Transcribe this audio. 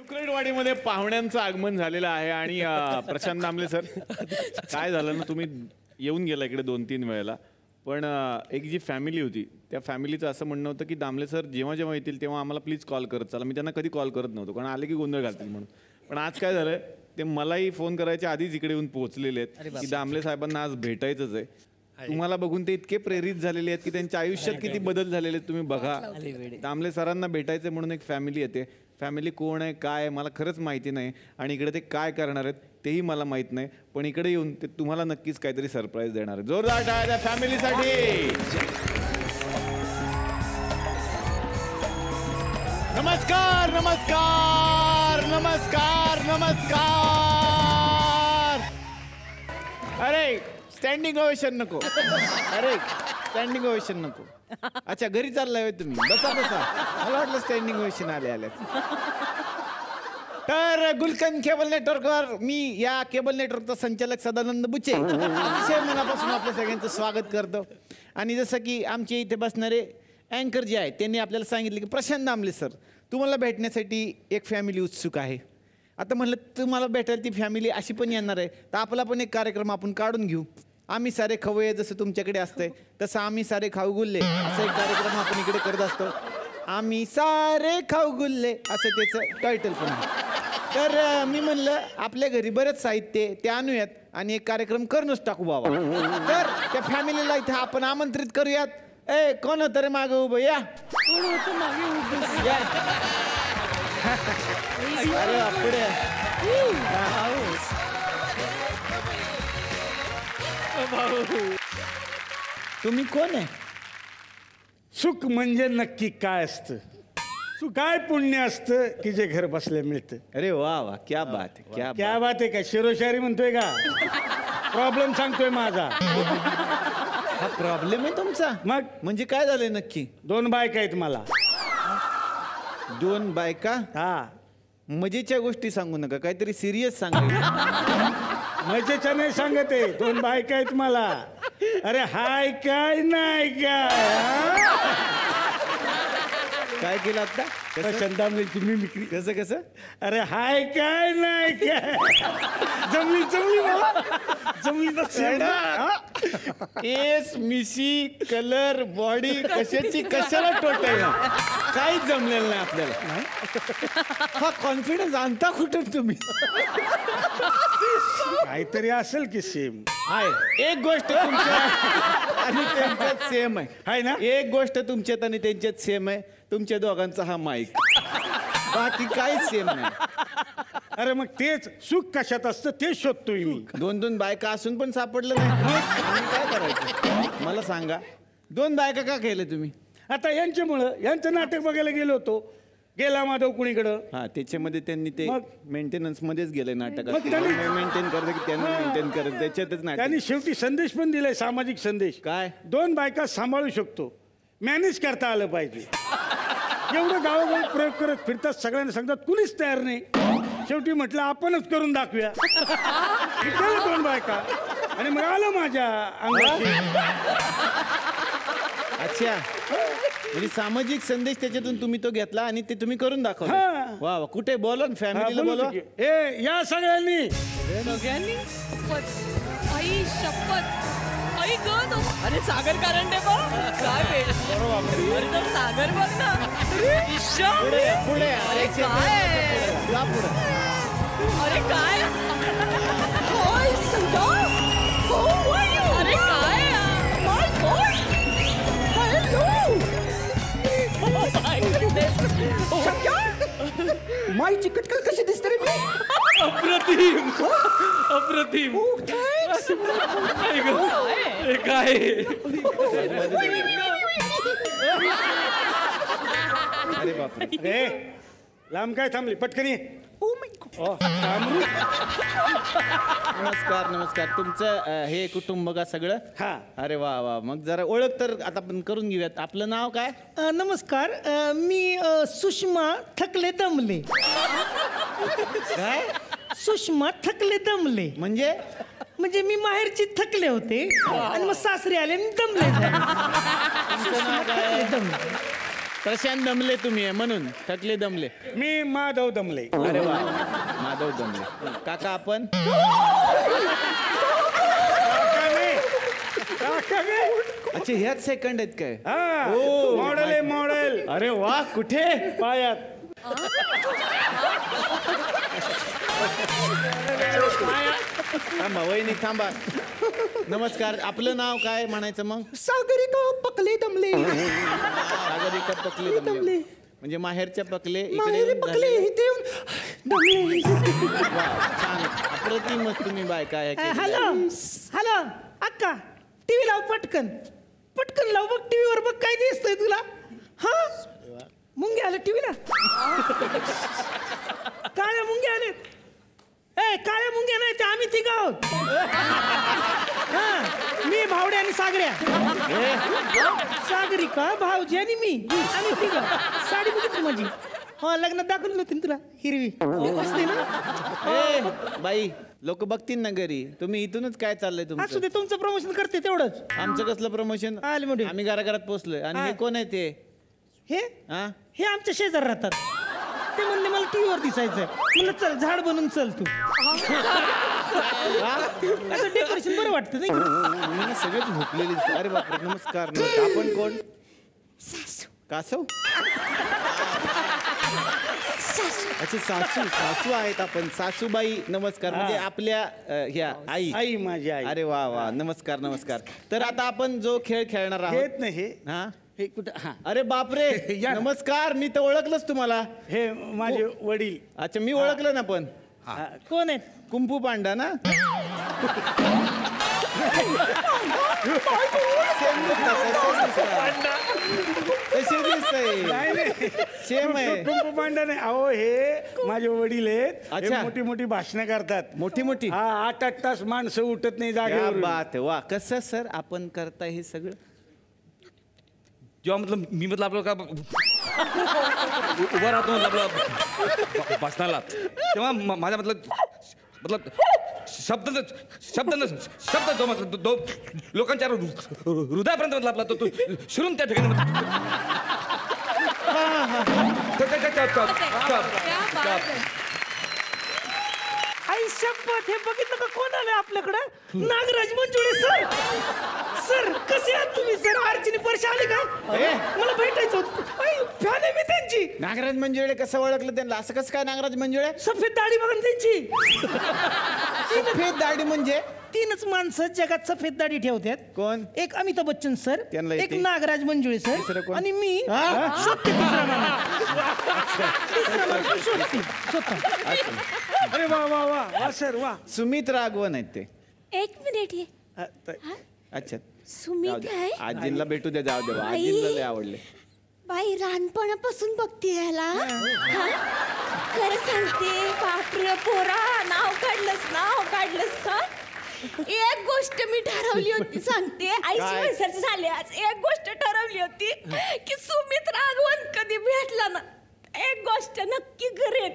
चॉकलेटवाडीमध्ये पाहुण्यांचं आगमन झालेलं आहे आणि प्रशांत दामले सर, काय झालं ना, तुम्ही येऊन गेला इकडे 2-3 वेळेला, पण एक जी फॅमिली होती त्या फॅमिलीचं असं म्हणणं होतं की दामले सर जेव्हा जेव्हा येतील तेव्हा आम्हाला प्लीज कॉल करत चला. मी त्यांना कधी कॉल करत नव्हतो कारण आले की गोंधळ घालतील म्हणून. पण आज काय झालं, ते मलाही फोन करायच्या आधीच इकडे येऊन पोहोचलेले आहेत की दामले साहेबांना आज भेटायचंच आहे. तुम्हाला बघून ते इतके प्रेरित झालेले आहेत की त्यांच्या आयुष्यात किती बदल झालेले आहेत तुम्ही बघा. दामले सरांना भेटायचं म्हणून एक फॅमिली येते. फॅमिली कोण आहे काय आहे मला खरंच माहिती नाही आणि इकडे ते काय करणार आहेत तेही मला माहित नाही, पण इकडे येऊन ते तुम्हाला नक्कीच काहीतरी सरप्राईज देणार आहे. जोरदार टाळ्या त्या फॅमिलीसाठी. नमस्कार नमस्कार नमस्कार नमस्कार. अरे स्टँडिंग ओवेशन नको, अरे स्टँडिंग ओवेशन नको. अच्छा घरी चाललाय तुम्ही, बसा बसा. मला वाटलं स्टँडिंग ओवेशन आले आले. तर गुलकंद केबल नेटवर्कवर मी या केबल नेटवर्कचा संचालक सदानंद बुचे अतिशय मनापासून आपल्या सगळ्यांचं स्वागत करतो. आणि जसं की आमचे इथे बसणारे अँकर जे आहे त्यांनी आपल्याला सांगितलं की प्रशांत दामले सर तुम्हाला भेटण्यासाठी एक फॅमिली उत्सुक आहे. आता म्हणलं तुम्हाला भेटायला ती फॅमिली अशी पण येणार आहे तर आपला पण एक कार्यक्रम आपण काढून घेऊ. आम्ही सारे खवये जसं तुमच्याकडे असतंय तसं आम्ही सारे खाऊ गुल्ले असा एक कार्यक्रम आपण इकडे करत असतो. आम्ही सारे खाऊ गुल्ले असं त्याचं टायटल पण आहे. तर मी म्हणलं आपल्या घरी बरेच साहित्य ते आणूयात आणि एक कार्यक्रम करूनच टाकू बाबा. तर त्या फॅमिलीला इथे आपण आमंत्रित करूयात. ए कोण होतं रे मागं उभं, या कोण होतं मागे उभं, या. अरे पुढे तुम्ही कोण आहे? सुख म्हणजे नक्की काय असतं, काय पुण्य असतं की जे घर बसल्या मिळतं. अरे वा वा क्या बात आहे, क्या बात आहे. का शिरोशायरी म्हणतोय का? प्रॉब्लेम सांगतोय माझा. हा प्रॉब्लेम आहे तुमचा? मग म्हणजे काय झालंय नक्की? 2 बायका आहेत मला. 2 बायका? हा. मजेच्या गोष्टी सांगू नका, काहीतरी सिरियस सांगा. मजेच्या नाही सांगत आहे, 2 बायका आहेत मला. अरे हाय काय नाही काय केलं आता? शंतामलीची मिमिक्री. कसं कसं? अरे हाय काय नाही काय जमली जमली मला जमली. केस मिशी कलर बॉडी कशाची कशाला टोटल काहीच जमलेलं नाही आपल्याला. हा कॉन्फिडन्स आणता कुठं तुम्ही? काहीतरी असेल की सेम आहे. एक गोष्ट तुमच्या आणि त्यांच्यात सेम आहे ना. एक गोष्ट तुमच्यात आणि त्यांच्यात सेम आहे, तुमच्या दोघांचा हा माईक. बाकी काहीच सेम नाही. अरे मग तेच सुख कशात असतं तेच शोधतोय मी. 2 बायका असून पण सापडलं नाही. काय करायचं मला सांगा? 2 बायका का केले तुम्ही? आता यांच्यामुळं यांचं नाटक बघायला गेलो होतो, गेला माधव कुणीकडं. हा त्याच्यामध्ये त्यांनी ते मेंटेनन्स मध्येच गेले नाटक. मेंटेन करत की त्यांना मेंटेन करत त्याच्यातच नाही. त्यांनी शेवटी संदेश पण दिलाय, सामाजिक संदेश. काय? 2 बायका सांभाळू शकतो, मॅनेज करता आलं पाहिजे. एवढं गावोगावी प्रयोग करत फिरतात, सगळ्यांना सांगतात, कुणीच तयार नाही. शेवटी म्हटलं आपणच करून दाखवूया. 2 बायका आणि मग आलं माझ्या अंगाची. अच्छा म्हणजे सामाजिक संदेश त्याच्यातून तुम्ही तो घेतला आणि ते तुम्ही करून दाखवला. वा वा. कुठे बोला फॅमिलीला बोलवा. ए या सगळ्यांनी. आई शपथ. आई ग अरे सागर कारंडे बघ काय वेळ. अरे तर सागर बघ ना. पुढे पुढे. अरे काय पुढे. अरे काय होय संगा. अरे काय माय गॉड. माई चिकटकल कशी दिसते रे मी. अप्रतिम अप्रतिम. काय अरे बापरे. रे लांब काय थांबली पटकनी. नमस्कार नमस्कार. तुमचं हे कुटुंब का सगळं? हा. अरे वा वा. मग जरा ओळख तर आता आपण करून घेऊयात. आपलं नाव काय? नमस्कार, मी सुषमा थकले दमले. काय? सुषमा थकले दमले म्हणजे मी माहेरची थकले होते आणि मग सासरी आले आणि दमले. तुमचं नाव काय? प्रशांत दमले तुम्ही आहे म्हणून थकले दमले. मी माधव दमले. अरे वा, माधव दमले. काका आपण अच्छा ह्याच सेकंड आहेत काय? हो मॉडेल आहे मॉडेल. अरे वा, कुठे? पायात. थांबा वहिनी थांबा. नमस्कार, आपलं नाव काय म्हणायचं मग? सागरिका पकले दमले. सागरिका पकले दमले म्हणजे माहेरच्या पकले इकडे पकले झाले. इथे दमले. वा, छान अप्रतिमच तुम्ही बायका आहे केलेल्या. हॅलो हॅलो अक्का, टीव्ही लाव पटकन. पटकन लाव बघ टीव्हीवर बघ काय दिसतंय तुला. हा मुंग्या आले टीव्हीला. काळ्या मुंग्या आले. ए काळ्या मुंग्या नाही ते आम्ही तिघ आहोत. हा मी भावड्या आणि सागऱ्या. सागरिका भाऊजी आणि मी आम्ही तिघ. साडी बघितली माझी. हा लग्नात दाखवली नव्हती ना तुला हिरवी असते ना. ए, बाई लोक बघतील ना घरी. तुम्ही इथूनच काय चाललंय असू तुमचं? दे तुमचं प्रमोशन करते तेवढंच. आमचं कसलं प्रमोशन? आले मोठे. आम्ही घराघरात पोहोचलोय. आणि हे हा. कोण आहे ते? हे हा हे आमच्या शेजार राहतात. ते म्हणले मला टीव्हीवर दिसायचं. म्हणलं चल झाड बनून चल तू. असं डेकोरेशन बरं वाटतं नाही का? मी सगळेच झोपलेली दिसते. अरे बापरे, नमस्कार नमस्कार. आपण कोण? कासव. अच्छा सासू सासू आहेत आपण. सासूबाई नमस्कार. म्हणजे आपल्या ह्या आई. आई माझी आई. अरे वा वा, नमस्कार नमस्कार. तर आता आपण जो खेळ खेळणार आहोत. हेच नाही हे. हा हे कुठं हा अरे बापरे, या ना. नमस्कार. मी तर ओळखलंच तुम्हाला. हे माझे वडील. अच्छा मी ओळखलं ना. पण कोण आहे? कुंफू पांडा ना. कसे दिसतंय? सेम आहे. कुंकू पांडा नाही अहो, हे माझे वडील आहेत. हे अच्छा. मोठी मोठी भाषणं करतात. मोठी मोठी. हा 8-8 तास माणसं उठत नाही क्या जागेवर. बात आहे. वा, कसं सर आपण करताय हे सगळं? जेव्हा मतलब मी म्हटलं आपलं का उभा राहतो म्हटलं आपलं बसण्याला, तेव्हा माझ्या मतलब शब्द जो मतलब तो लोकांच्या हृदयापर्यंत म्हटलं आपला तो शिरून त्या ठिकाणी आई शपथ, हे बघितलं का कोण आलं आपल्याकडं? नागराज मंजुळे सर. सर कसे आहात तुम्ही? सर अर्चनी परशी आले का? मला भेटायचं होतं. आई फॅन आहे मी त्यांची. नागराज मंजुळे कसं ओळखलं त्यांना? असं कसं काय नागराज मंजुळे? सफेद दाढी बघा ना त्यांची. सफेद दाढी म्हणजे? तीनच माणसं जगात सफेद दाढी ठेवतात. कोण? एक अमिताभ बच्चन सर, त्यांना एक येते. नागराज मंजुळे दुसरं सर कोण? आणि मी शोधते तिसरा माणूस. शोधते स्वतः. अरे वा वा वा वा सर वा. सुमित राघवन आहेत ते. एक मिनिट हे अच्छा जाऊ सुमित दे. आहे. आजींना भेटू द्या. जाऊ दे बा. बाई. आजींना लय आवडले. बाई लहानपणापासून बघते ह्याला. हा? खरं सांगते बापरे पोरा, नाव काढलंस का? एक गोष्ट मी ठरवली होती सांगते. 80 वर्षाची झाली आज. एक गोष्ट ठरवली होती की सुमित राघवन कधी भेटला ना एक गोष्ट नक्की करेन.